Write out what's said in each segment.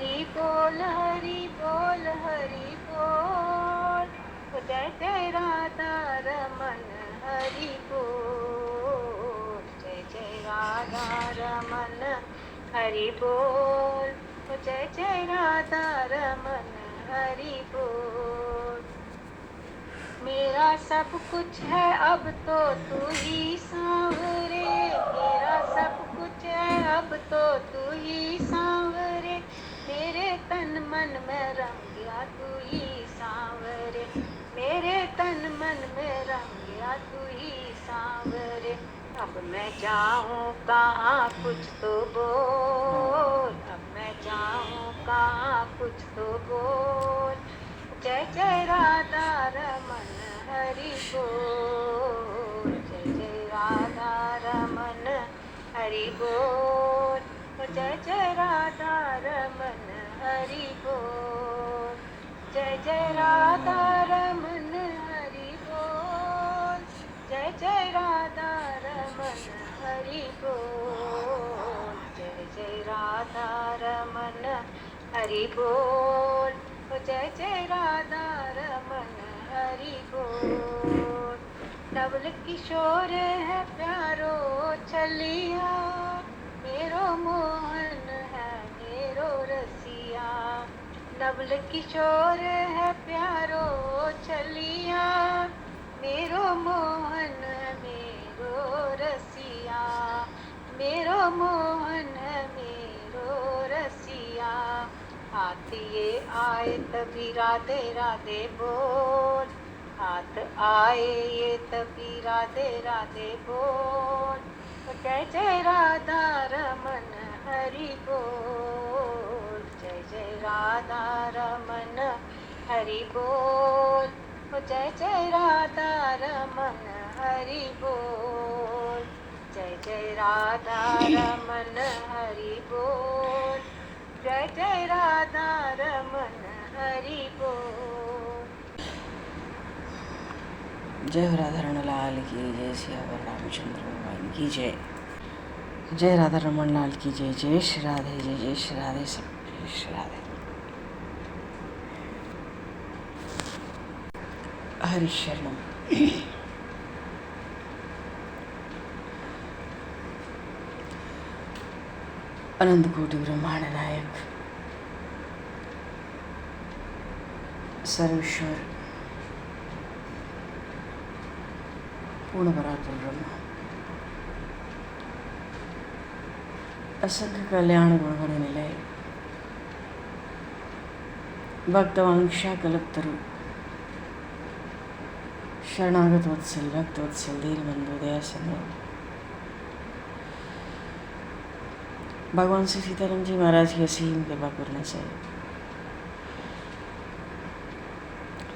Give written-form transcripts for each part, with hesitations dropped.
हरि बोल हरि बोल हरि बोल। जय जय राधा रमन हरि बोल। जय जय राधा रमन हरि बोल। जय जय राधा रमन हरि बोल। मेरा सब कुछ है अब तो तू ही सांवरे। मेरा सब कुछ है अब तो तू ही सांवरे। मेरे तन मन में रम गया तू ही सांवरे। मेरे तन मन में रम गया तू ही सांवरे। अब मैं जाऊं कहाँ कुछ तो बोल। अब मैं जाऊं कहाँ कुछ तो बोल। जय जय राधा रमन हरि बोल। जय जय राधा रमन हरि बोल। जय जय राधा रमन हरि बोल। जय जय राधा रमन हरि बोल। जय जय राधा रमन हरि बोल। जय जय राधा रमन हरि बोल। जय जय राधा रमन हरि बोल। नवल किशोर है प्यारो छलिया। मेरो मोहन है मेरो रसिया। नवल किशोर है प्यारो छलिया। मेरो मोहन है मेरो रसिया। मेरो मोहन है मेरो रसिया। हाथ ये आए तभी राधे राधे बोल। हाथ आए ये तभी राधे राधे बोल। जय जय राधा रमन हरि बोल। जय जय राधा रमन हरि बोल। जय जय राधा रमन हरि बोल। जय जय राधा रमन हरि बोल। जय जय राधा रमन हरि बोल। जय हो राधा रमण लाल की जय। सियावर रामचंद्र भगवान की जय। जय राधा रमण लाल की जय। जय श्री राधे जय जय श्री राधे सब जय श्री राधे। हरि शरणम। अनंत कोटि ब्रह्मांड नायक सर्वेश्वर पूर्ण परात्पर ब्रह्म असंख्य कल्याण गुणगण निलय भक्तवांक्षा कल्पतरु शरणागत वत्सल भक्त वत्सल दीनबंधु दया सिंधु भगवान श्री सीताराम जी महाराज की असीम कृपा करने से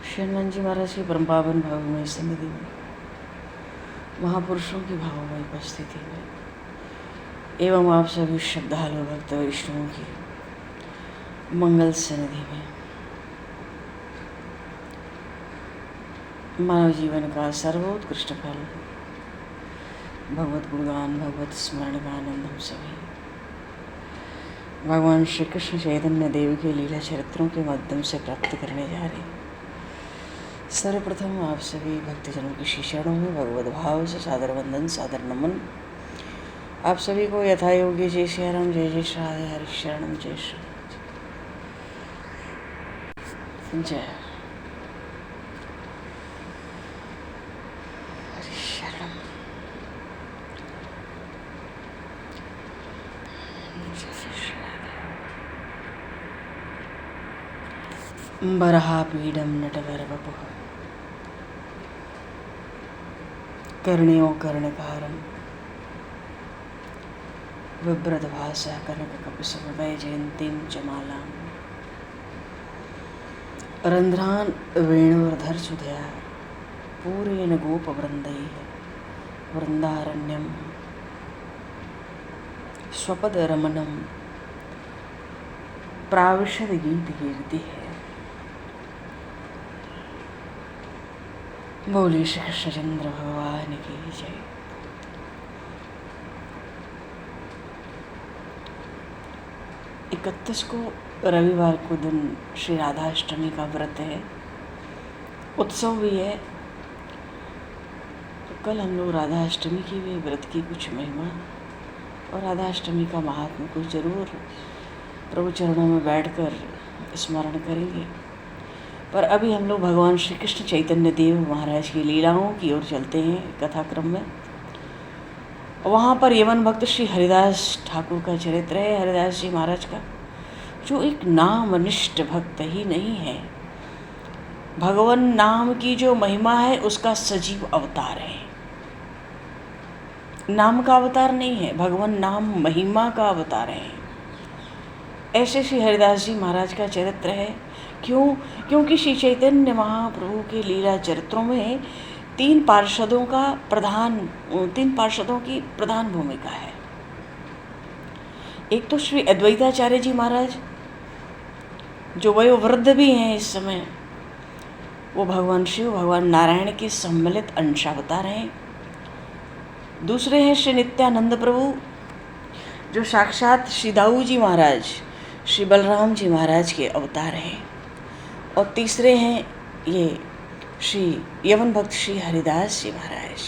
श्री हनुमान जी महाराज की परम पावन भावमय सन्निधि में महापुरुषों की भावमय उपस्थिति में एवं आप सभी श्रद्धालु भक्त वैष्णवों की मंगल सन्निधि में मानव जीवन का सर्वोत्कृष्ट फल भगवत गुणगान भगवत स्मरण का आनंद हम सभी भगवान श्री कृष्ण चैतन्य देव के लीला चरित्रों के माध्यम से प्राप्त करने जा रहे। सर्वप्रथम आप सभी भक्तजनों की श्री चरणों में भगवत भाव से सादर वंदन सादर नमन। आप सभी को यथा योग्य जय श्री राम जय जय श्री राधे हरि शरणम जय श्री जय हरि शरणम जय श्री राधे। बरहापीडं नटवरवपुः कर्ण्यो कर्णकारं बिभ्रतभासा कनककपिशवैजयन्तीं च मालां रन्ध्रान् वेणुर्धरसुधया पूरेण गोपवृन्दैः वृन्दारण्यं स्वपदरमणं प्राविशद गीतकीर्तिः। बोले श्री कृष्णचंद्र भगवान की जय। इकतीस को रविवार को दिन श्री राधाष्टमी का व्रत है, उत्सव भी है। तो कल हम लोग राधाष्टमी की भी व्रत की कुछ महिमा और राधाष्टमी का महात्म्य कुछ जरूर प्रभु चरणों में बैठकर स्मरण करेंगे। पर अभी हम लोग भगवान श्री कृष्ण चैतन्य देव महाराज की लीलाओं की ओर चलते हैं कथाक्रम में। वहाँ पर यवन भक्त श्री हरिदास ठाकुर का चरित्र है, हरिदास जी महाराज का, जो एक नामनिष्ठ भक्त ही नहीं है, भगवान नाम की जो महिमा है उसका सजीव अवतार है। नाम का अवतार नहीं है, भगवान नाम महिमा का अवतार है। ऐसे श्री हरिदास जी महाराज का चरित्र है। क्योंकि श्री चैतन्य महाप्रभु के लीला चरित्रों में तीन पार्षदों की प्रधान भूमिका है। एक तो श्री अद्वैताचार्य जी महाराज, जो वयोवृद्ध भी हैं इस समय, वो भगवान शिव भगवान नारायण के सम्मिलित अंशावतार हैं। दूसरे हैं श्री नित्यानंद प्रभु, जो साक्षात श्री दाऊ जी महाराज, श्री बलराम जी महाराज के अवतार हैं। और तीसरे हैं ये श्री यवन भक्त श्री हरिदास जी महाराज।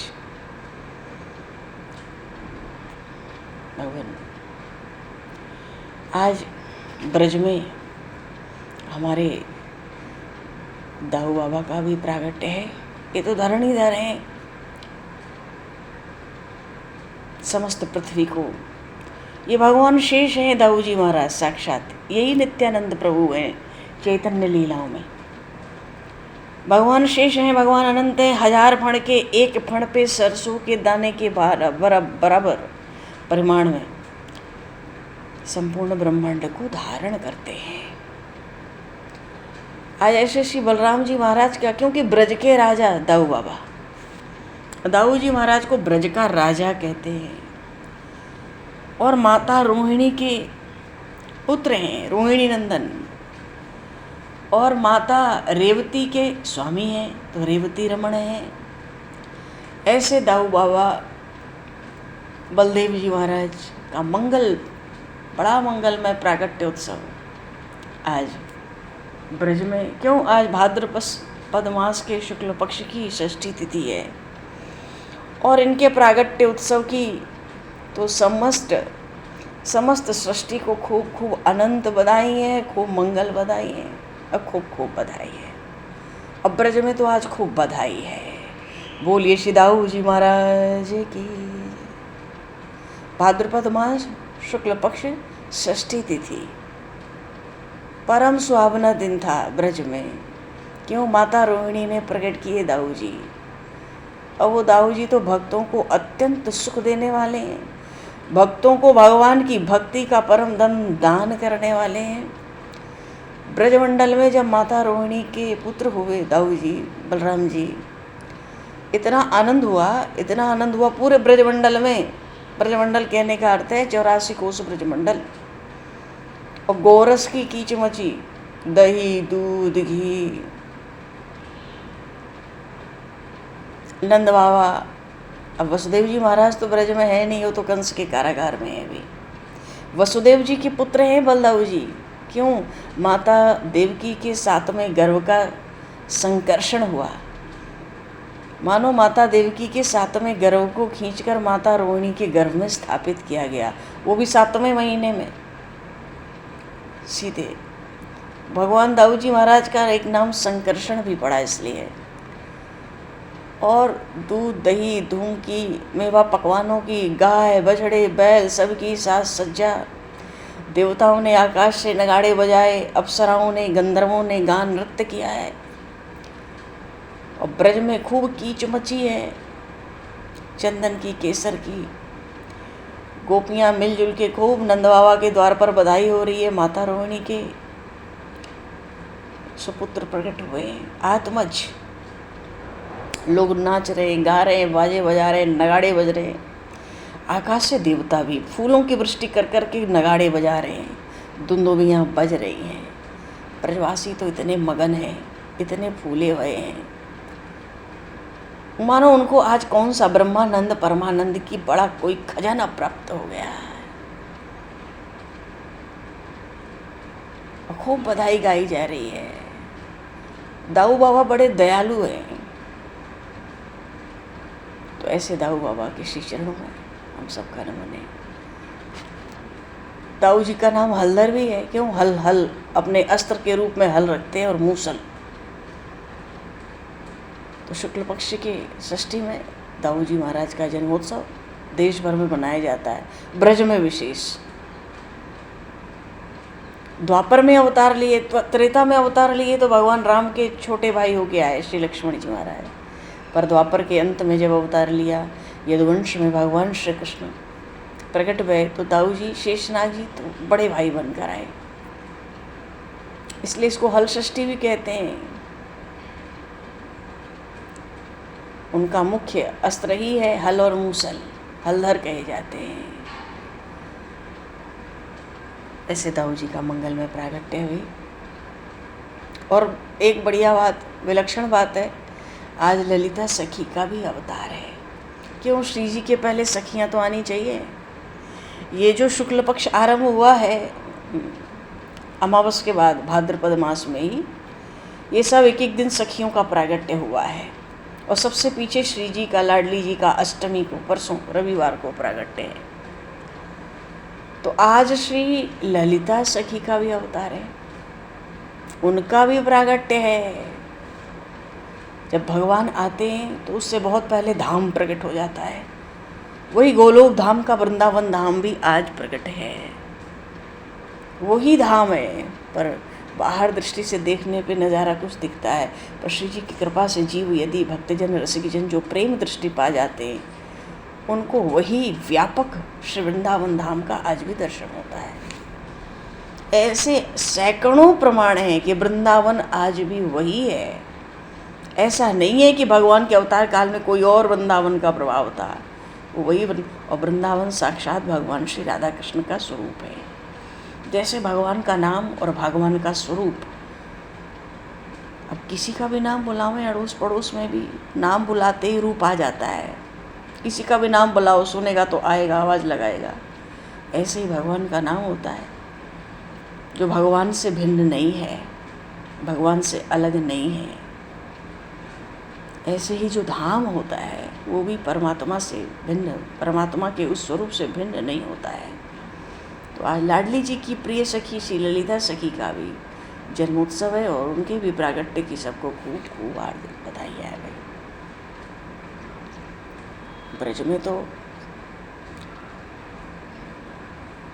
भगवान आज ब्रज में हमारे दाऊ बाबा का भी प्रागट्य है। ये तो धरणीधर हैं, समस्त पृथ्वी को ये भगवान शेष हैं। दाऊ जी महाराज साक्षात यही नित्यानंद प्रभु हैं चैतन्य लीलाओं में। भगवान शेष हैं, भगवान अनंत हैं। 1000 फण के एक फण पे सरसों के दाने के बराबर परिमाण में संपूर्ण ब्रह्मांड को धारण करते हैं। आज ऐसे श्री बलराम जी महाराज का, क्योंकि ब्रज के राजा दाऊ बाबा, दाऊ जी महाराज को ब्रज का राजा कहते हैं और माता रोहिणी के पुत्र हैं, रोहिणी नंदन, और माता रेवती के स्वामी हैं तो रेवती रमण हैं। ऐसे दाऊ बाबा बलदेव जी महाराज का बड़ा मंगलमय प्राकट्य उत्सव आज ब्रज में। क्यों? आज भाद्रपद मास के शुक्ल पक्ष की षष्ठी तिथि है और इनके प्रागट्य उत्सव की तो समस्त सृष्टि को खूब खूब अनंत बधाई है, खूब मंगल बधाई है और खूब बधाई है। अब ब्रज में तो आज खूब बधाई है। बोलिए श्री दाऊ जी महाराज की। भाद्रपद मास शुक्ल पक्ष षष्ठी तिथि, परम सुहावना दिन था ब्रज में। क्यों? माता रोहिणी ने प्रकट किए दाऊ जी, और वो दाऊ जी तो भक्तों को अत्यंत सुख देने वाले हैं, भक्तों को भगवान की भक्ति का परम दान करने वाले हैं। ब्रजमंडल में जब माता रोहिणी के पुत्र हुए दाऊ जी बलराम जी, इतना आनंद हुआ पूरे ब्रजमंडल में। ब्रजमंडल कहने का अर्थ है 84 कोस ब्रजमंडल। और गोरस की कीच मची, दही दूध घी। नंद बाबा, अब वसुदेव जी महाराज तो ब्रज में है नहीं, वो तो कंस के कारागार में है भी। वसुदेव जी के पुत्र हैं बलदाऊ जी। क्यों? माता देवकी के 7वें गर्भ का संकर्षण हुआ। मानो माता देवकी के 7वें गर्भ को खींचकर माता रोहिणी के गर्भ में स्थापित किया गया, वो भी 7वें महीने में सीधे। भगवान दाऊ जी महाराज का एक नाम संकर्षण भी पड़ा इसलिए। और दूध दही धूम की, मेवा पकवानों की, गाय बछड़े बैल सबकी साज सज्जा। देवताओं ने आकाश से नगाड़े बजाए, अप्सराओं ने गंधर्वों ने गान नृत्य किया है। और ब्रज में खूब कीच मची है, चंदन की केसर की। गोपियाँ मिलजुल के खूब नंद बाबा के द्वार पर बधाई हो रही है। माता रोहिणी के सुपुत्र प्रकट हुए, आत्मज। लोग नाच रहे, गा रहे, बाजे बजा रहे, नगाड़े बज रहे। आकाश से देवता भी फूलों की वृष्टि कर कर के नगाड़े बजा रहे हैं, दुंदुभियाँ बज रही हैं। ब्रजवासी तो इतने मगन हैं, इतने फूले हुए हैं, मानो उनको आज कौन सा ब्रह्मानंद परमानंद की बड़ा कोई खजाना प्राप्त हो गया है। और खूब बधाई गाई जा रही है। दाऊ बाबा बड़े दयालु हैं। तो ऐसे दाऊ बाबा के श्री चरणों में हम सबका नमन है। दाऊ जी का नाम हलधर भी है। क्यों? हल हल अपने अस्त्र के रूप में हल रखते हैं और मूसल। तो शुक्ल पक्ष के षष्ठी में दाऊ जी महाराज का जन्मोत्सव देश भर में मनाया जाता है, ब्रज में विशेष। द्वापर में अवतार लिए, त्रेता में अवतार लिए तो भगवान राम के छोटे भाई होके आए श्री लक्ष्मण जी महाराज। पर द्वापर के अंत में जब अवतार लिया यदुवंश में भगवान श्री कृष्ण प्रकट हुए तो दाऊ जी शेषनाग जी तो बड़े भाई बनकर आए। इसलिए इसको हल षष्ठी भी कहते हैं। उनका मुख्य अस्त्र ही है हल और मूसल, हलधर कहे जाते हैं। ऐसे दाऊ जी का मंगल में प्रागट्य हुई। और एक बढ़िया बात, विलक्षण बात है, आज ललिता सखी का भी अवतार है। क्यों? श्री जी के पहले सखियां तो आनी चाहिए। ये जो शुक्ल पक्ष आरंभ हुआ है अमावस के बाद भाद्रपद मास में ही, ये सब एक एक दिन सखियों का प्रागट्य हुआ है। और सबसे पीछे श्री जी का, लाडली जी का अष्टमी को, परसों रविवार को प्रागट्य है। तो आज श्री ललिता सखी का भी अवतार है, उनका भी प्रागट्य है। जब भगवान आते हैं तो उससे बहुत पहले धाम प्रकट हो जाता है। वही गोलोक धाम का वृंदावन धाम भी आज प्रकट है। वही धाम है, पर बाहर दृष्टि से देखने पे नज़ारा कुछ दिखता है, पर श्री जी की कृपा से जीव यदि भक्तजन रसिकजन जो प्रेम दृष्टि पा जाते हैं, उनको वही व्यापक श्री वृंदावन धाम का आज भी दर्शन होता है। ऐसे सैकड़ों प्रमाण हैं कि वृंदावन आज भी वही है। ऐसा नहीं है कि भगवान के अवतार काल में कोई और वृंदावन का प्रभाव था, वो वही। और वृंदावन साक्षात भगवान श्री राधा कृष्ण का स्वरूप है। जैसे भगवान का नाम और भगवान का स्वरूप, अब किसी का भी नाम बुलावें, अड़ोस पड़ोस में भी नाम बुलाते ही रूप आ जाता है। किसी का भी नाम बुलाओ, सुनेगा तो आएगा, आवाज़ लगाएगा। ऐसे ही भगवान का नाम होता है, जो भगवान से भिन्न नहीं है, भगवान से अलग नहीं है। ऐसे ही जो धाम होता है वो भी परमात्मा से भिन्न, परमात्मा के उस स्वरूप से भिन्न नहीं होता है। तो आज लाडली जी की प्रिय सखी श्री ललिता सखी का भी जन्मोत्सव है और उनके भी प्रागट्य की सबको खूब खूब हार्दिक बधाई है भाई। ब्रज में तो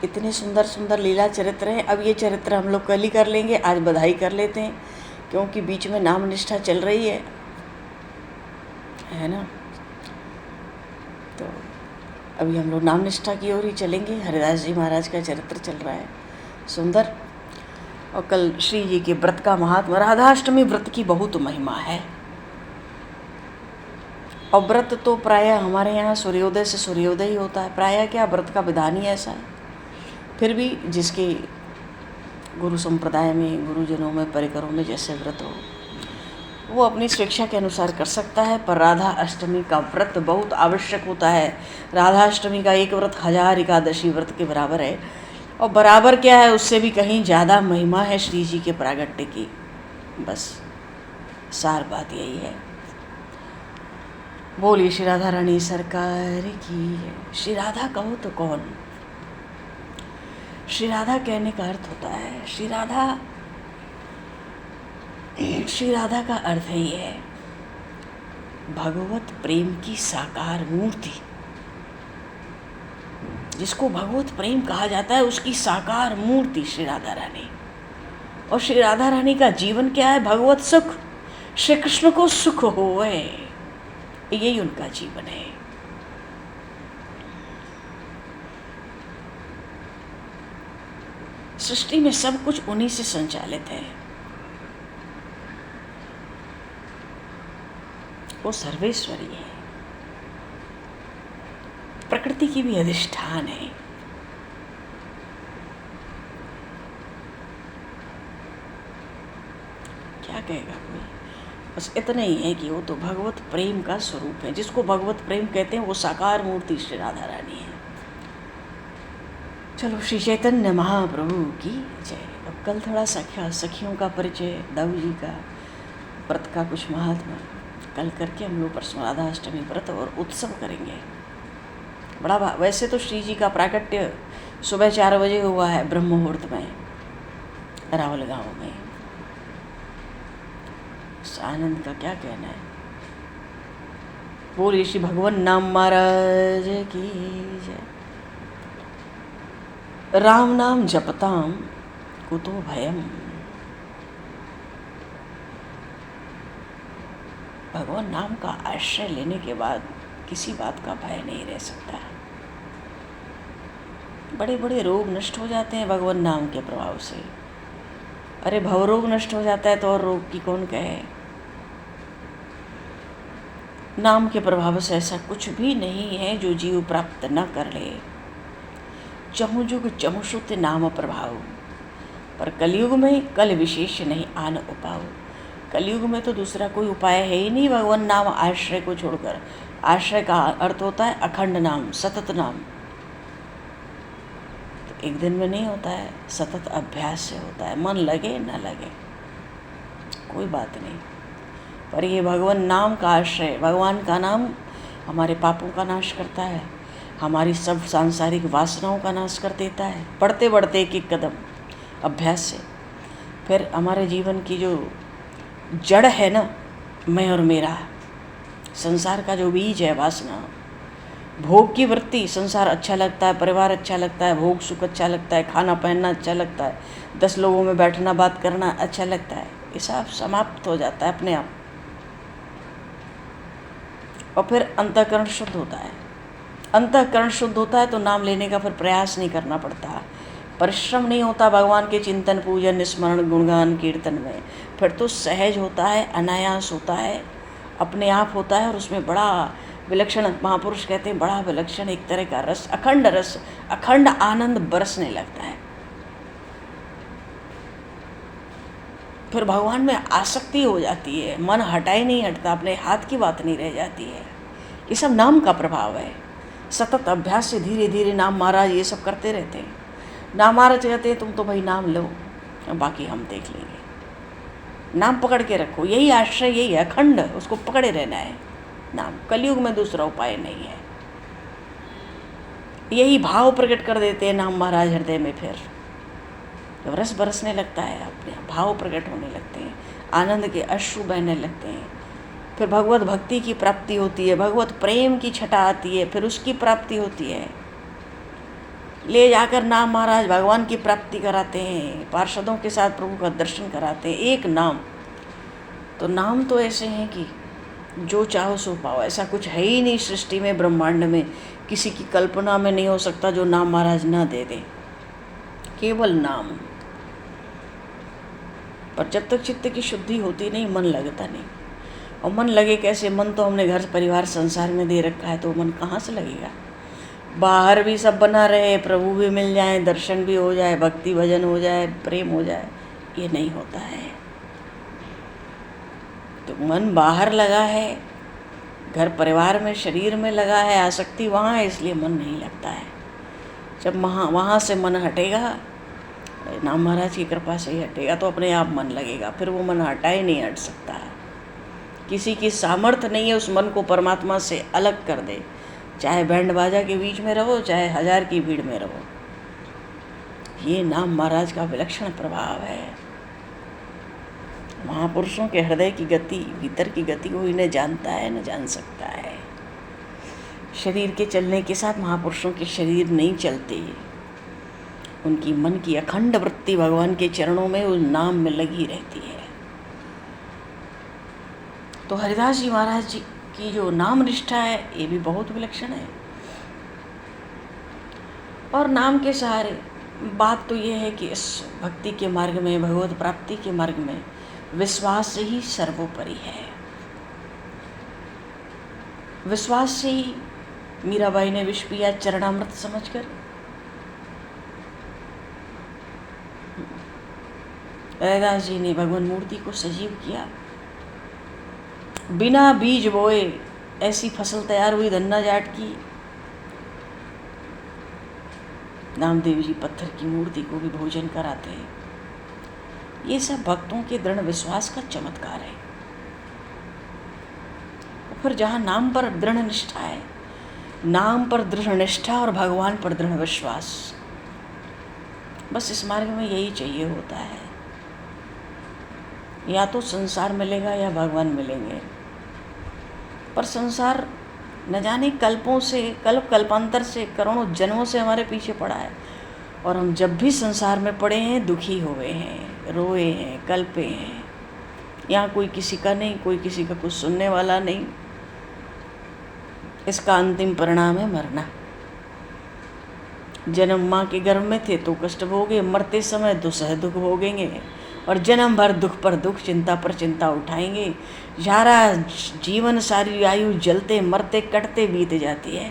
इतने सुंदर सुंदर लीला चरित्र हैं। अब ये चरित्र हम लोग कल ही कर लेंगे, आज बधाई कर लेते हैं, क्योंकि बीच में नाम निष्ठा चल रही है ना। तो अभी हम लोग नाम निष्ठा की ओर ही चलेंगे। हरिदास जी महाराज का चरित्र चल रहा है सुंदर। और कल श्री जी के व्रत का महात्मा, राधाष्टमी व्रत की बहुत महिमा है। और व्रत तो प्रायः हमारे यहाँ सूर्योदय से सूर्योदय ही होता है। प्रायः क्या, व्रत का विधान ही ऐसा है। फिर भी जिसके गुरु संप्रदाय में, गुरुजनों में, परिकरों में जैसे व्रत हो, वो अपनी स्वेच्छा के अनुसार कर सकता है। पर राधा अष्टमी का व्रत बहुत आवश्यक होता है। राधा अष्टमी का एक व्रत 1000 एकादशी व्रत के बराबर है। और बराबर क्या है, उससे भी कहीं ज़्यादा महिमा है श्री जी के प्रागट्य की। बस सार बात यही है। बोलिए श्री राधा रानी सरकार की। श्री राधा कहो तो कौन? श्री राधा कहने का अर्थ होता है, श्री राधा का अर्थ ही है भगवत प्रेम की साकार मूर्ति। जिसको भगवत प्रेम कहा जाता है उसकी साकार मूर्ति श्री राधा रानी। और श्री राधा रानी का जीवन क्या है? भगवत सुख, श्री कृष्ण को सुख होवे, यही उनका जीवन है। सृष्टि में सब कुछ उन्हीं से संचालित है। वो सर्वेश्वरी है, प्रकृति की भी अधिष्ठान है। क्या कहेगा कोई? बस इतना ही है कि वो तो भगवत प्रेम का स्वरूप है। जिसको भगवत प्रेम कहते हैं वो साकार मूर्ति श्री राधा रानी है। चलो, श्री चैतन्य महाप्रभु की जय। अब कल थोड़ा सखियों का परिचय, दाऊ जी का व्रत का कुछ महात्मा कल करके हम लोग परसों राधाष्टमी व्रत और उत्सव करेंगे। बड़ा वैसे तो श्री जी का प्राकट्य सुबह 4 बजे हुआ है ब्रह्म मुहूर्त में रावल गांव में। इस आनंद का क्या कहना है। बोलिए श्री भगवान नाम महाराज की जय। राम नाम जपताम कुतो भयम। भगवान नाम का आश्रय लेने के बाद किसी बात का भय नहीं रह सकता। बड़े बड़े रोग नष्ट हो जाते हैं भगवान नाम के प्रभाव से। अरे भवरोग नष्ट हो जाता है तो और रोग की कौन कहे। नाम के प्रभाव से ऐसा कुछ भी नहीं है जो जीव प्राप्त न कर ले। चहुजुग चमुषुत नाम प्रभाव, पर कलयुग में कल विशेष नहीं आन उपाव। कलयुग में तो दूसरा कोई उपाय है ही नहीं भगवान नाम आश्रय को छोड़कर। आश्रय का अर्थ होता है अखंड नाम, सतत नाम। तो एक दिन में नहीं होता है, सतत अभ्यास से होता है। मन लगे न लगे कोई बात नहीं, पर ये भगवान नाम का आश्रय, भगवान का नाम हमारे पापों का नाश करता है, हमारी सब सांसारिक वासनाओं का नाश कर देता है। बढ़ते बढ़ते एक एक कदम अभ्यास से फिर हमारे जीवन की जो जड़ है ना, मैं और मेरा, संसार का जो बीज है वासना, भोग की वृत्ति, संसार अच्छा लगता है, परिवार अच्छा लगता है, भोग सुख अच्छा लगता है, खाना पहनना अच्छा लगता है, 10 लोगों में बैठना बात करना अच्छा लगता है, ये सब समाप्त हो जाता है अपने आप। और फिर अंतःकरण शुद्ध होता है। अंतःकरण शुद्ध होता है तो नाम लेने का फिर प्रयास नहीं करना पड़ता, परिश्रम नहीं होता भगवान के चिंतन पूजन स्मरण गुणगान कीर्तन में। फिर तो सहज होता है, अनायास होता है, अपने आप होता है। और उसमें बड़ा विलक्षण, महापुरुष कहते हैं बड़ा विलक्षण एक तरह का रस, अखंड आनंद बरसने लगता है। फिर भगवान में आसक्ति हो जाती है, मन हटा ही नहीं हटता, अपने हाथ की बात नहीं रह जाती है। ये सब नाम का प्रभाव है। सतत अभ्यास से धीरे धीरे नाम महाराज ये सब करते रहते हैं। नाम महाराज कहते हैं तुम तो भाई नाम लो, बाकी हम देख लेंगे। नाम पकड़ के रखो, यही आश्रय, यही है अखंड, उसको पकड़े रहना है। नाम कलयुग में दूसरा उपाय नहीं है। यही भाव प्रकट कर देते हैं नाम महाराज हृदय में। फिर जब रस बरसने लगता है, अपने भाव प्रकट होने लगते हैं, आनंद के अश्रु बहने लगते हैं। फिर भगवत भक्ति की प्राप्ति होती है, भगवत प्रेम की छटा आती है, फिर उसकी प्राप्ति होती है। ले जाकर नाम महाराज भगवान की प्राप्ति कराते हैं, पार्षदों के साथ प्रभु का दर्शन कराते हैं। एक नाम, तो नाम तो ऐसे हैं कि जो चाहो सो पाओ। ऐसा कुछ है ही नहीं सृष्टि में, ब्रह्मांड में, किसी की कल्पना में नहीं हो सकता जो नाम महाराज ना दे दे। केवल नाम। पर जब तक चित्त की शुद्धि होती नहीं, मन लगता नहीं। और मन लगे कैसे? मन तो हमने घर परिवार संसार में दे रखा है, तो मन कहाँ से लगेगा? बाहर भी सब बना रहे, प्रभु भी मिल जाए, दर्शन भी हो जाए, भक्ति भजन हो जाए, प्रेम हो जाए, ये नहीं होता है। तो मन बाहर लगा है, घर परिवार में शरीर में लगा है, आसक्ति वहाँ है, इसलिए मन नहीं लगता है। जब वहाँ से मन हटेगा, नाम महाराज की कृपा से ही हटेगा, तो अपने आप मन लगेगा। फिर वो मन हटा ही नहीं हट सकता है। किसी की सामर्थ्य नहीं है उस मन को परमात्मा से अलग कर दे। चाहे बैंड बाजा के बीच में रहो, चाहे 1000 की भीड़ में रहो। ये नाम महाराज का विलक्षण प्रभाव है। महापुरुषों के हृदय की गति, भीतर की गति को इन्हें जानता है, न जान सकता है। शरीर के चलने के साथ महापुरुषों के शरीर नहीं चलते। उनकी मन की अखंड वृत्ति भगवान के चरणों में, उस नाम में लगी रहती है। तो हरिदास जी महाराज जी की जो नाम निष्ठा है, ये भी बहुत विलक्षण है। और नाम के सहारे बात तो ये है कि इस भक्ति के मार्ग में, भगवत प्राप्ति के मार्ग में विश्वास ही सर्वोपरि है। विश्वास से ही मीराबाई ने विष पिया चरणामृत समझकर। रैदास जी ने भगवान मूर्ति को सजीव किया। बिना बीज बोए ऐसी फसल तैयार हुई धन्ना जाट की। नामदेव जी पत्थर की मूर्ति को भी भोजन कराते हैं। ये सब भक्तों के दृढ़ विश्वास का चमत्कार है। फिर जहाँ नाम पर दृढ़ निष्ठा है, नाम पर दृढ़ निष्ठा और भगवान पर दृढ़ विश्वास, बस इस मार्ग में यही चाहिए होता है। या तो संसार मिलेगा या भगवान मिलेंगे। पर संसार न जाने कल्पों से, कल्पांतर से, करोड़ों जन्मों से हमारे पीछे पड़ा है, और हम जब भी संसार में पड़े हैं दुखी हुए हैं, रोए हैं, कल्पे हैं। यहाँ कोई किसी का नहीं, कोई किसी का कुछ सुनने वाला नहीं। इसका अंतिम परिणाम है मरना। जन्म माँ के गर्भ में थे तो कष्ट भोगे, मरते समय दुसह दुख भोगेंगे, और जन्म भर दुख पर दुख, चिंता पर चिंता उठाएंगे। सारा जीवन, सारी आयु जलते मरते कटते बीत जाती है।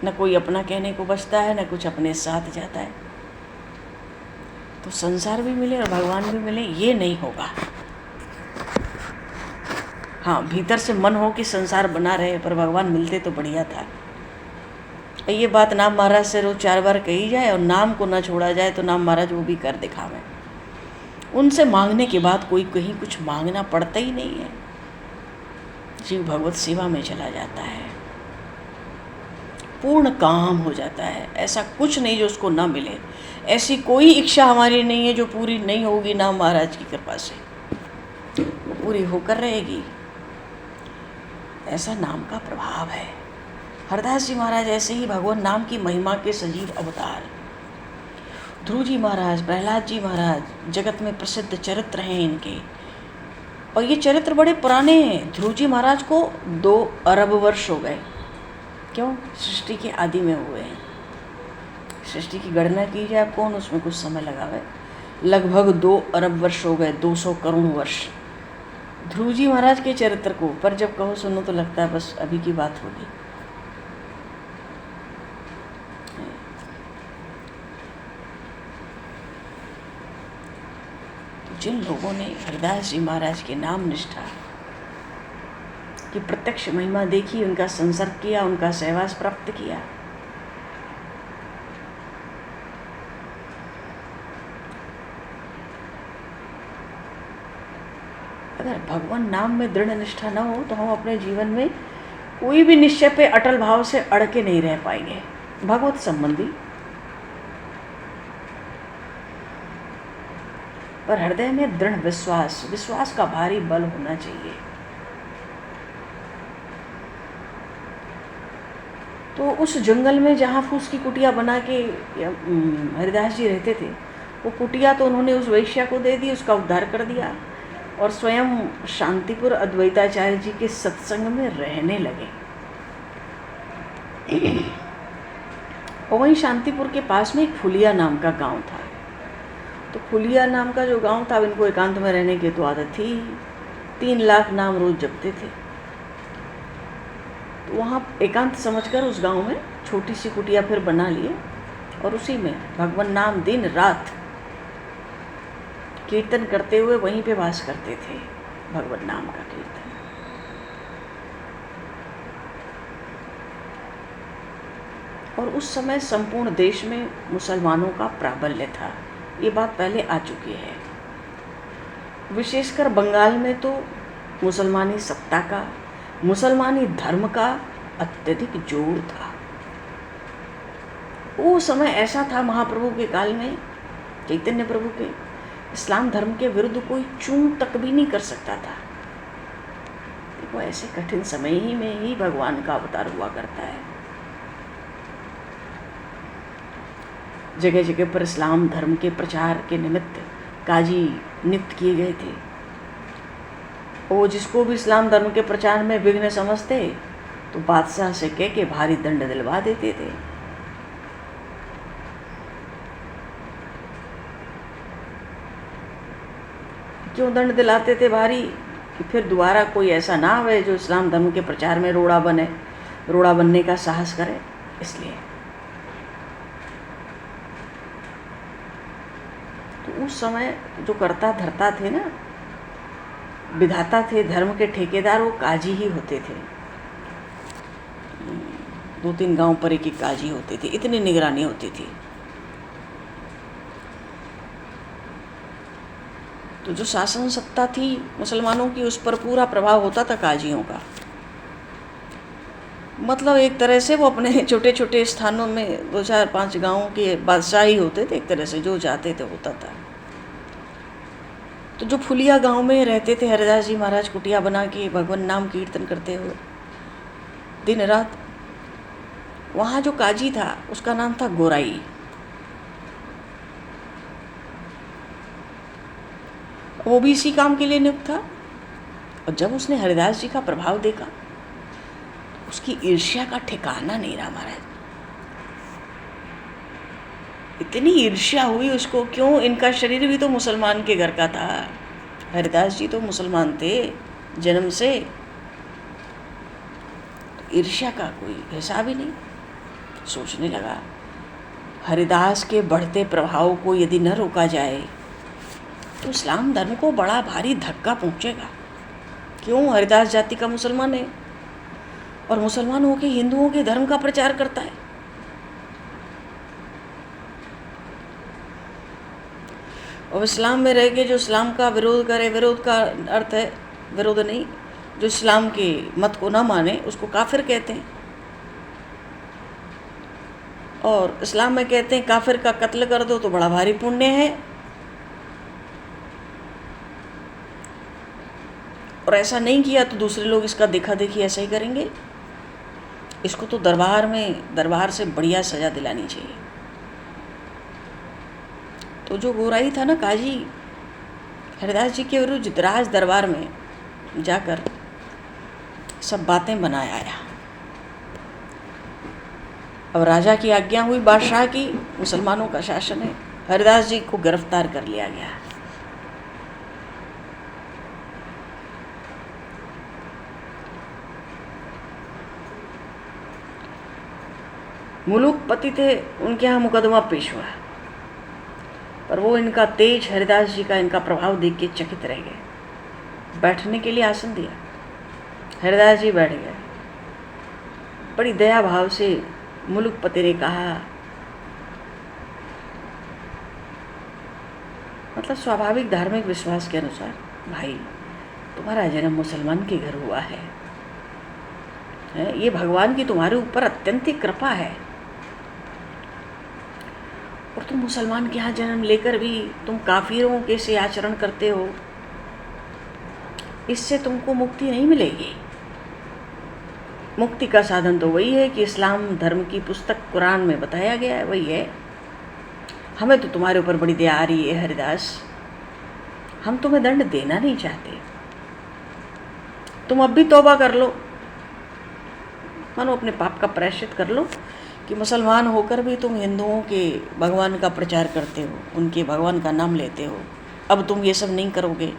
न कोई अपना कहने को बचता है, न कुछ अपने साथ जाता है। तो संसार भी मिले और भगवान भी मिले, ये नहीं होगा। हाँ, भीतर से मन हो कि संसार बना रहे, पर भगवान मिलते तो बढ़िया था। ये बात नाम महाराज से रोज 4 बार कही जाए और नाम को न छोड़ा जाए तो नाम महाराज वो भी कर दिखावें। उनसे मांगने के बाद कोई कहीं कुछ मांगना पड़ता ही नहीं है। जीव भगवत सेवा में चला जाता है, पूर्ण काम हो जाता है। ऐसा कुछ नहीं जो उसको ना मिले। ऐसी कोई इच्छा हमारी नहीं है जो पूरी नहीं होगी नाम महाराज की कृपा से, पूरी होकर रहेगी। ऐसा नाम का प्रभाव है। हरदास जी महाराज ऐसे ही भगवान नाम की महिमा के सजीव अवतार। ध्रुव जी महाराज, प्रहलाद जी महाराज जगत में प्रसिद्ध चरित्र हैं इनके, और ये चरित्र बड़े पुराने हैं। ध्रुव जी महाराज को 2 अरब वर्ष हो गए। क्यों? सृष्टि के आदि में हुए हैं। सृष्टि की गणना की जाए अब कौन उसमें कुछ समय लगावे। लगभग 2 अरब वर्ष हो गए, 200 करोड़ वर्ष ध्रुव जी महाराज के चरित्र को। पर जब कहो सुनो तो लगता है बस अभी की बात होगी। जिन लोगों ने हरदास जी महाराज के नाम निष्ठा की प्रत्यक्ष महिमा देखी, उनका संसर्ग किया, उनका सहवास प्राप्त किया, अगर भगवान नाम में दृढ़ निष्ठा न हो तो हम अपने जीवन में कोई भी निश्चय पे अटल भाव से अड़ के नहीं रह पाएंगे। भगवत संबंधी पर हृदय में दृढ़ विश्वास का भारी बल होना चाहिए। तो उस जंगल में जहाँ फूस की कुटिया बना के हरिदास जी रहते थे, वो कुटिया तो उन्होंने उस वैश्या को दे दी, उसका उद्धार कर दिया, और स्वयं शांतिपुर अद्वैताचार्य जी के सत्संग में रहने लगे। और वहीं शांतिपुर के पास में एक फुलिया नाम का गांव था। तो फुलिया नाम का जो गांव था, इनको एकांत में रहने की तो आदत थी। 3 लाख नाम रोज जपते थे। तो वहाँ एकांत समझकर उस गांव में छोटी सी कुटिया फिर बना लिए, और उसी में भगवान नाम दिन रात कीर्तन करते हुए वहीं पे वास करते थे। भगवान नाम का कीर्तन। और उस समय संपूर्ण देश में मुसलमानों का प्राबल्य था। ये बात पहले आ चुकी है। विशेषकर बंगाल में तो मुसलमानी सत्ता का, मुसलमानी धर्म का अत्यधिक जोर था। वो समय ऐसा था महाप्रभु के काल में, चैतन्य प्रभु के, इस्लाम धर्म के विरुद्ध कोई चूं तक भी नहीं कर सकता था। वो ऐसे कठिन समय ही में ही भगवान का अवतार हुआ करता है। जगह जगह पर इस्लाम धर्म के प्रचार के निमित्त काजी नियुक्त किए गए थे। वो जिसको भी इस्लाम धर्म के प्रचार में विघ्न समझते तो बादशाह से कह के भारी दंड दिलवा देते थे। क्यों दंड दिलाते थे भारी? कि फिर दोबारा कोई ऐसा ना आवे जो इस्लाम धर्म के प्रचार में रोड़ा बनने का साहस करे। इसलिए तो उस समय जो करता धरता थे ना, विधाता थे, धर्म के ठेकेदार, वो काजी ही होते थे। 2-3 गांव पर एक काजी होते थे, इतनी निगरानी होती थी। तो जो शासन सत्ता थी मुसलमानों की, उस पर पूरा प्रभाव होता था काजियों का। मतलब एक तरह से वो अपने छोटे छोटे स्थानों में 2-4-5 गाँव के बादशाह ही होते थे, एक तरह से जो चाहते थे होता था। तो जो फुलिया गांव में रहते थे हरिदास जी महाराज, कुटिया बना के भगवान नाम कीर्तन करते हुए दिन रात, वहाँ जो काजी था उसका नाम था गोराई। वो भी इसी काम के लिए नियुक्त था। और जब उसने हरिदास जी का प्रभाव देखा, उसकी ईर्ष्या का ठिकाना नहीं रहा महाराज। इतनी ईर्ष्या हुई उसको, क्यों, इनका शरीर भी तो मुसलमान के घर का था। हरिदास जी तो मुसलमान थे जन्म से, तो ईर्ष्या का कोई हिसाब ही नहीं। सोचने लगा, हरिदास के बढ़ते प्रभाव को यदि न रोका जाए तो इस्लाम धर्म को बड़ा भारी धक्का पहुंचेगा। क्यों, हरिदास जाति का मुसलमान है और मुसलमान होकर हिंदुओं के धर्म का प्रचार करता है। और इस्लाम में रह के जो इस्लाम का विरोध करे, विरोध का अर्थ है विरोध नहीं, जो इस्लाम के मत को ना माने उसको काफिर कहते हैं। और इस्लाम में कहते हैं काफिर का कत्ल कर दो तो बड़ा भारी पुण्य है। और ऐसा नहीं किया तो दूसरे लोग इसका देखा देखी ऐसा ही करेंगे। इसको तो दरबार से बढ़िया सजा दिलानी चाहिए। तो जो गोराई था ना काजी, हरिदास जी के विरुद्ध राज दरबार में जाकर सब बातें बनाए आया। अब राजा की आज्ञा हुई, बादशाह की, मुसलमानों का शासन है, हरिदास जी को गिरफ्तार कर लिया गया। मुलुकपति थे, उनके यहाँ मुकदमा पेश हुआ, पर वो इनका तेज, हरिदास जी का इनका प्रभाव देख के चकित रह गए। बैठने के लिए आसन दिया, हरिदास जी बैठ गए। बड़ी दया भाव से मुलुकपति ने कहा, मतलब स्वाभाविक धार्मिक विश्वास के अनुसार, भाई तुम्हारा जन्म मुसलमान के घर हुआ है, ये भगवान की तुम्हारे ऊपर अत्यंत ही कृपा है, और तुम मुसलमान के यहाँ जन्म लेकर भी तुम काफिरों के से आचरण करते हो, इससे तुमको मुक्ति नहीं मिलेगी। मुक्ति का साधन तो वही है कि इस्लाम धर्म की पुस्तक कुरान में बताया गया है, वही है। हमें तो तुम्हारे ऊपर बड़ी दया आ रही है हरिदास, हम तुम्हें दंड देना नहीं चाहते, तुम अब भी तौबा कर लो, मानो अपने पाप का प्रायश्चित कर लो कि मुसलमान होकर भी तुम हिंदुओं के भगवान का प्रचार करते हो, उनके भगवान का नाम लेते हो, अब तुम ये सब नहीं करोगे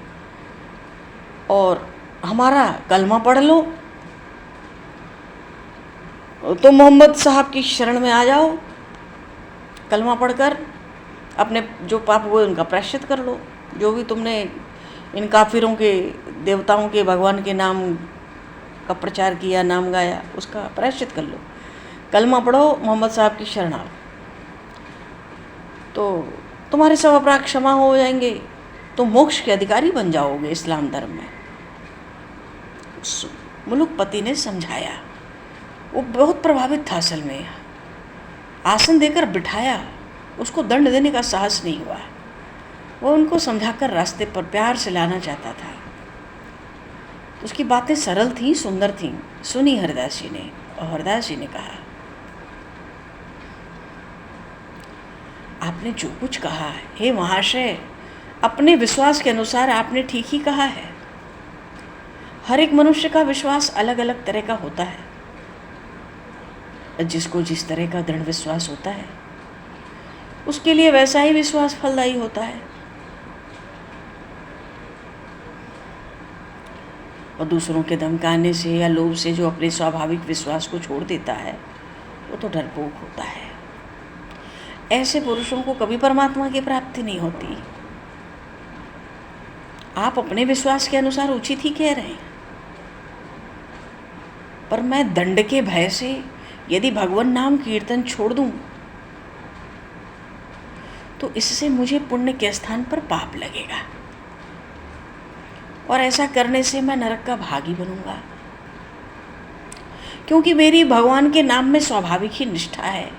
और हमारा कलमा पढ़ लो, तो मोहम्मद साहब की शरण में आ जाओ, कलमा पढ़कर अपने जो पाप हुए उनका प्रायश्चित कर लो, जो भी तुमने इन काफिरों के, देवताओं के, भगवान के नाम का प्रचार किया, नाम गाया, उसका प्रायश्चित कर लो, कलमा पढ़ो, मोहम्मद साहब की शरण आओ, तो तुम्हारे सब अपराध क्षमा हो जाएंगे, तुम मोक्ष के अधिकारी बन जाओगे इस्लाम धर्म में। मुलुकपति ने समझाया, वो बहुत प्रभावित था असल में, आसन देकर बिठाया, उसको दंड देने का साहस नहीं हुआ, वो उनको समझाकर रास्ते पर प्यार से लाना चाहता था। उसकी बातें सरल थीं, सुंदर थीं, सुनी हरिदास जी ने, और हरिदास जी ने कहा, आपने जो कुछ कहा है, हे महाशय, अपने विश्वास के अनुसार आपने ठीक ही कहा है। हर एक मनुष्य का विश्वास अलग अलग तरह का होता है, जिसको जिस तरह का दृढ़ विश्वास होता है उसके लिए वैसा ही विश्वास फलदायी होता है, और दूसरों के धमकाने से या लोभ से जो अपने स्वाभाविक विश्वास को छोड़ देता है वो तो डरपोक होता है। ऐसे पुरुषों को कभी परमात्मा की प्राप्ति नहीं होती। आप अपने विश्वास के अनुसार उचित ही कह रहे हैं, पर मैं दंड के भय से यदि भगवान नाम कीर्तन छोड़ दूं तो इससे मुझे पुण्य के स्थान पर पाप लगेगा और ऐसा करने से मैं नरक का भागी बनूंगा, क्योंकि मेरी भगवान के नाम में स्वाभाविक ही निष्ठा है,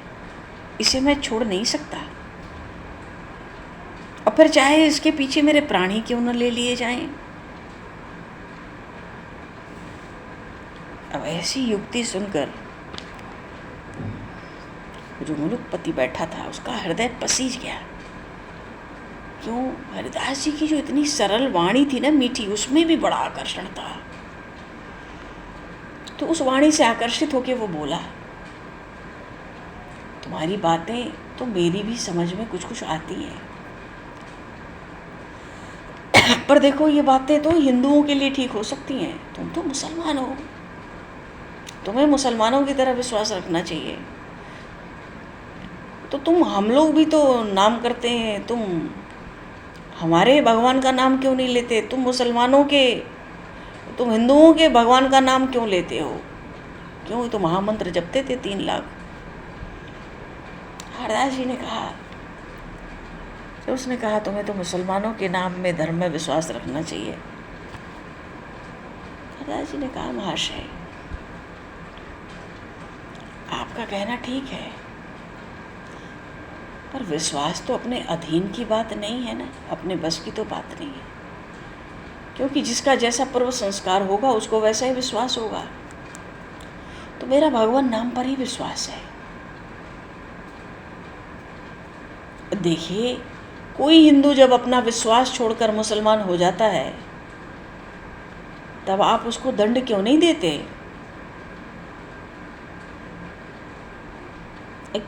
इसे मैं छोड़ नहीं सकता। और फिर चाहे इसके पीछे मेरे प्राण ही क्यों न ले लिए जाएं। अब ऐसी युक्ति सुनकर जो मुलुकपति बैठा था उसका हृदय पसीज गया। क्यों, हरिदास जी की जो इतनी सरल वाणी थी ना, मीठी, उसमें भी बड़ा आकर्षण था। तो उस वाणी से आकर्षित होकर वो बोला, तुम्हारी बातें तो मेरी भी समझ में कुछ कुछ आती हैं, पर देखो ये बातें तो हिंदुओं के लिए ठीक हो सकती हैं, तुम तो मुसलमान हो, तुम्हें मुसलमानों की तरह विश्वास रखना चाहिए। तो तुम, हम लोग भी तो नाम करते हैं, तुम हमारे भगवान का नाम क्यों नहीं लेते? तुम हिंदुओं के भगवान का नाम क्यों लेते हो? क्यों, तो महामंत्र जपते थे 3 लाख। हरदास जी ने कहा, तो उसने कहा तुम्हें तो मुसलमानों के नाम में, धर्म में विश्वास रखना चाहिए। हरदास जी ने कहा, महाशय आपका कहना ठीक है, पर विश्वास तो अपने अधीन की बात नहीं है ना, अपने बस की तो बात नहीं है, क्योंकि जिसका जैसा पूर्व संस्कार होगा उसको वैसा ही विश्वास होगा। तो मेरा भगवान नाम पर ही विश्वास है। देखिए, कोई हिंदू जब अपना विश्वास छोड़कर मुसलमान हो जाता है तब आप उसको दंड क्यों नहीं देते?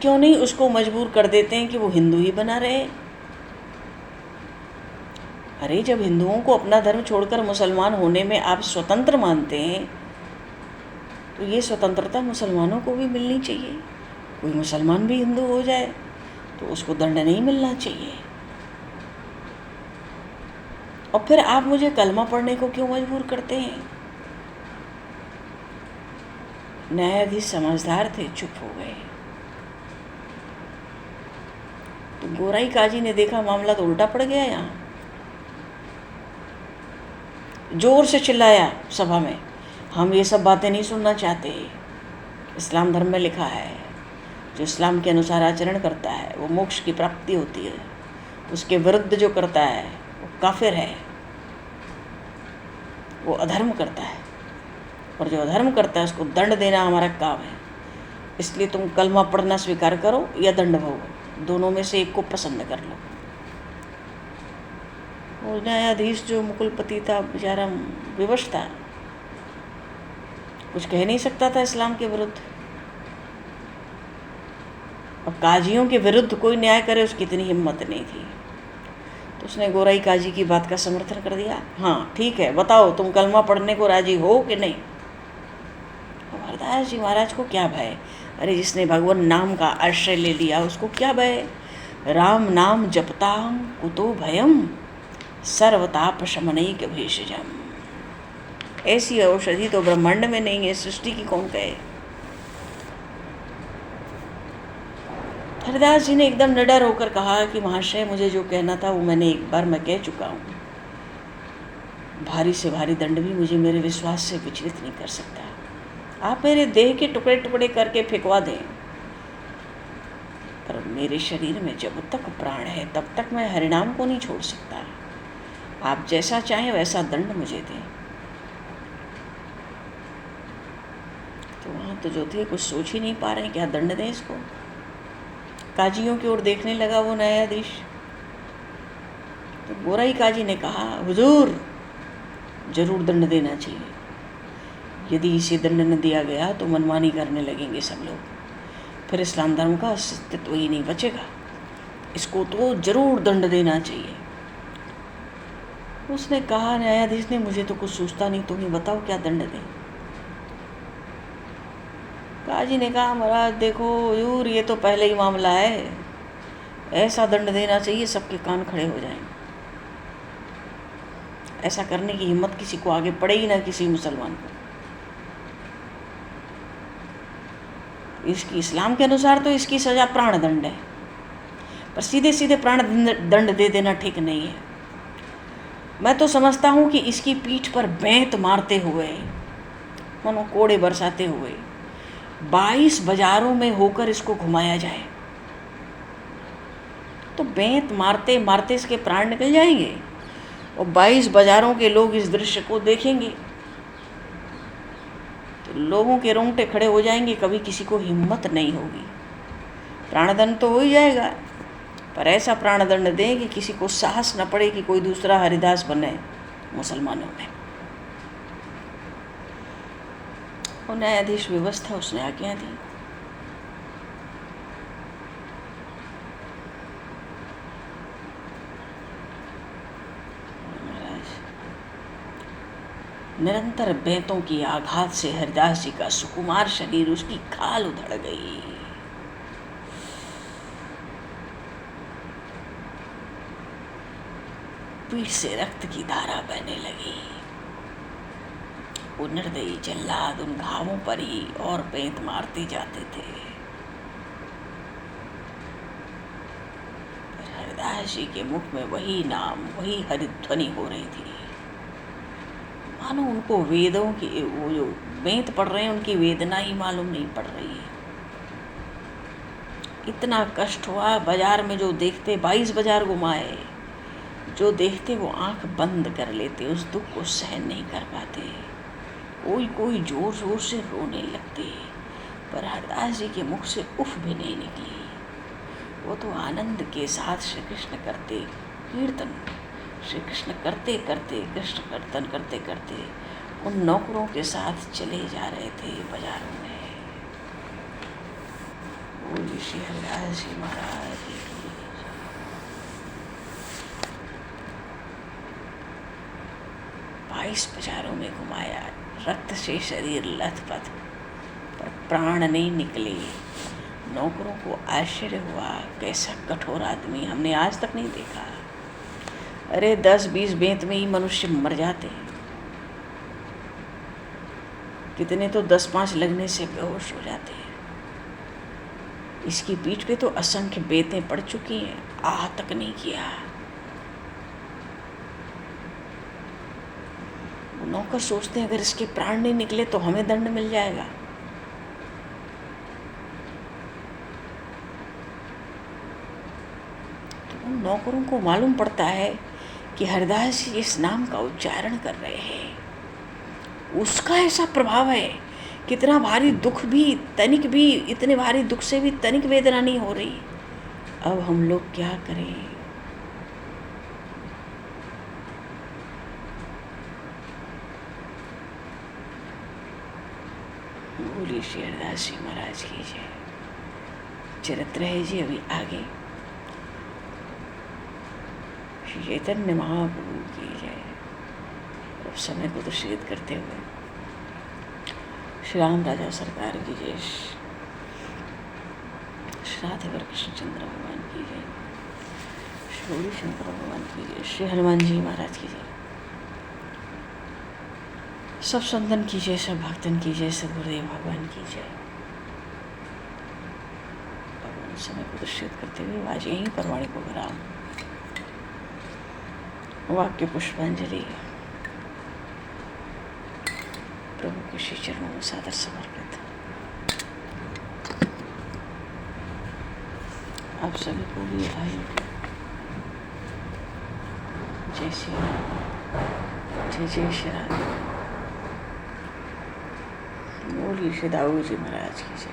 क्यों नहीं उसको मजबूर कर देते हैं कि वो हिंदू ही बना रहे? अरे, जब हिंदुओं को अपना धर्म छोड़कर मुसलमान होने में आप स्वतंत्र मानते हैं तो ये स्वतंत्रता मुसलमानों को भी मिलनी चाहिए। कोई मुसलमान भी हिंदू हो जाए तो उसको दंड नहीं मिलना चाहिए। और फिर आप मुझे कलमा पढ़ने को क्यों मजबूर करते हैं? न्यायाधीश समझदार थे, चुप हो गए। तो गोराई काजी ने देखा मामला तो उल्टा पड़ गया। यहाँ जोर से चिल्लाया सभा में, हम ये सब बातें नहीं सुनना चाहते। इस्लाम धर्म में लिखा है जो इस्लाम के अनुसार आचरण करता है वो मोक्ष की प्राप्ति होती है, उसके विरुद्ध जो करता है वो काफिर है, वो अधर्म करता है, और जो अधर्म करता है उसको दंड देना हमारा काम है। इसलिए तुम कलमा पढ़ना स्वीकार करो या दंड भोगो, दोनों में से एक को पसंद कर लो। वो न्यायाधीश जो मुकुलपति था बेचारा विवश था, कुछ कह नहीं सकता था इस्लाम के विरुद्ध। अब काजियों के विरुद्ध कोई न्याय करे उसकी इतनी हिम्मत नहीं थी। तो उसने गोराई काजी की बात का समर्थन कर दिया। हाँ ठीक है, बताओ तुम कलमा पढ़ने को राजी हो कि नहीं? हरदास जी महाराज को क्या भय? अरे, जिसने भगवान नाम का आश्रय ले लिया उसको क्या भय? राम नाम जपताम कुतो भयम सर्वताप शमनैक भेषजम। ऐसी औषधि तो ब्रह्मांड में नहीं है, सृष्टि की कौन कहे? हरदास जी ने एकदम निडर होकर कहा कि महाशय, मुझे जो कहना था वो मैंने एक बार मैं कह चुका हूँ। भारी से भारी दंड भी मुझे मेरे विश्वास से विचलित नहीं कर सकता। आप मेरे देह के टुकड़े टुकड़े करके फेंकवा दें, पर मेरे शरीर में जब तक प्राण है तब तक मैं हरिनाम को नहीं छोड़ सकता। आप जैसा चाहें वैसा दंड मुझे दें। तो वहाँ तो जो थे कुछ सोच ही नहीं पा रहे क्या दंड दें इसको। काजियों की ओर देखने लगा वो न्यायाधीश। तो गोराई काजी ने कहा, हुजूर जरूर दंड देना चाहिए। यदि इसे दंड न दिया गया तो मनमानी करने लगेंगे सब लोग, फिर इस्लाम धर्म का अस्तित्व ही नहीं बचेगा। इसको तो जरूर दंड देना चाहिए। उसने कहा, न्यायाधीश ने, मुझे तो कुछ सोचता नहीं, तुम ही बताओ क्या दंड दें। काजी ने कहा, महाराज देखो हुजूर, ये तो पहले ही मामला है, ऐसा दंड देना चाहिए सबके कान खड़े हो जाएं। ऐसा करने की हिम्मत किसी को आगे पड़े ही ना, किसी मुसलमान को। इसकी इस्लाम के अनुसार तो इसकी सज़ा प्राण दंड है, पर सीधे सीधे प्राण दंड दे देना ठीक नहीं है। मैं तो समझता हूँ कि इसकी पीठ पर बेंत मारते हुए, मानो कोड़े बरसाते हुए 22 बाजारों में होकर इसको घुमाया जाए, तो बेंत मारते मारते इसके प्राण निकल जाएंगे और 22 बाजारों के लोग इस दृश्य को देखेंगे तो लोगों के रोंगटे खड़े हो जाएंगे, कभी किसी को हिम्मत नहीं होगी। प्राणदंड तो हो ही जाएगा, पर ऐसा प्राणदंड दें कि किसी को साहस न पड़े कि कोई दूसरा हरिदास बने मुसलमानों में। और न्यायाधीश व्यवस्था उसने आज्ञा दी। निरंतर बेंतों की आघात से हरिदास जी का सुकुमार शरीर, उसकी खाल उधड़ गई। पीठ से रक्त की धारा बहने लगी। वो निर्दयी जल्लाद उन घावों पर ही और बेंत मारते जाते थे। हरिदास जी के मुख में वही नाम, वही हरिध्वनि हो रही थी, मानो उनको वेदों की, वो जो बेंत पढ़ रहे हैं उनकी वेदना ही मालूम नहीं पड़ रही है। इतना कष्ट हुआ। बाजार में जो देखते, 22 बाजार घुमाए, जो देखते वो आंख बंद कर लेते, उस दुख को सहन नहीं कर पाते। कोई कोई जोर जोर से रोने लगते, पर हरदास जी के मुख से उफ भी नहीं निकली। वो तो आनंद के साथ श्री कृष्ण करते कीर्तन, श्री कृष्ण करते करते, कृष्ण कीर्तन करते करते उन नौकरों के साथ चले जा रहे थे बाजारों में। बोलिए श्री हरिदास जी महाराज की। 22 बाजारों में घुमाया, रक्त से शरीर लथपथ, पर प्राण नहीं निकले। नौकरों को आश्चर्य हुआ, कैसा कठोर आदमी, हमने आज तक नहीं देखा। अरे 10-20 बेंत में ही मनुष्य मर जाते हैं, कितने तो 10-5 लगने से बेहोश हो जाते हैं। इसकी पीठ पे तो असंख्य बेतें पड़ चुकी हैं, आह तक नहीं किया। नौकर सोचते हैं अगर इसके प्राण नहीं निकले तो हमें दंड मिल जाएगा। तो उन नौकरों को मालूम पड़ता है कि हरिदास जी इस नाम का उच्चारण कर रहे हैं, उसका ऐसा प्रभाव है। कितना भारी दुख भी, तनिक भी, इतने भारी दुख से भी तनिक वेदना नहीं हो रही। अब हम लोग क्या करें? बोलिए श्री हरिदास जी महाराज की जय। चरित्र है जी अभी आगे। श्री चैतन्य महाप्रभु की जय। अब समय को दूषित करते हुए श्री राम राजा सरकार की जय, श्री राधेवर कृष्णचंद्र भगवान की जय, श्री गौरी शंकर भगवान की जय, श्री हनुमान जी महाराज की जय। सब संतन की जय, सब भक्तन की जय, सब गुरुदेव भगवान की जय। भगवान समय को दूषित करते हुए आज यहीं पर वाणी को विराम। वाक्य पुष्पांजलि प्रभु के श्री चरणों में सादर समर्पित। आप सभी को भी भाइयों को जय श्री राम, जय जय श्री राम। बोलिए श्री दाऊ जी महाराज की जय।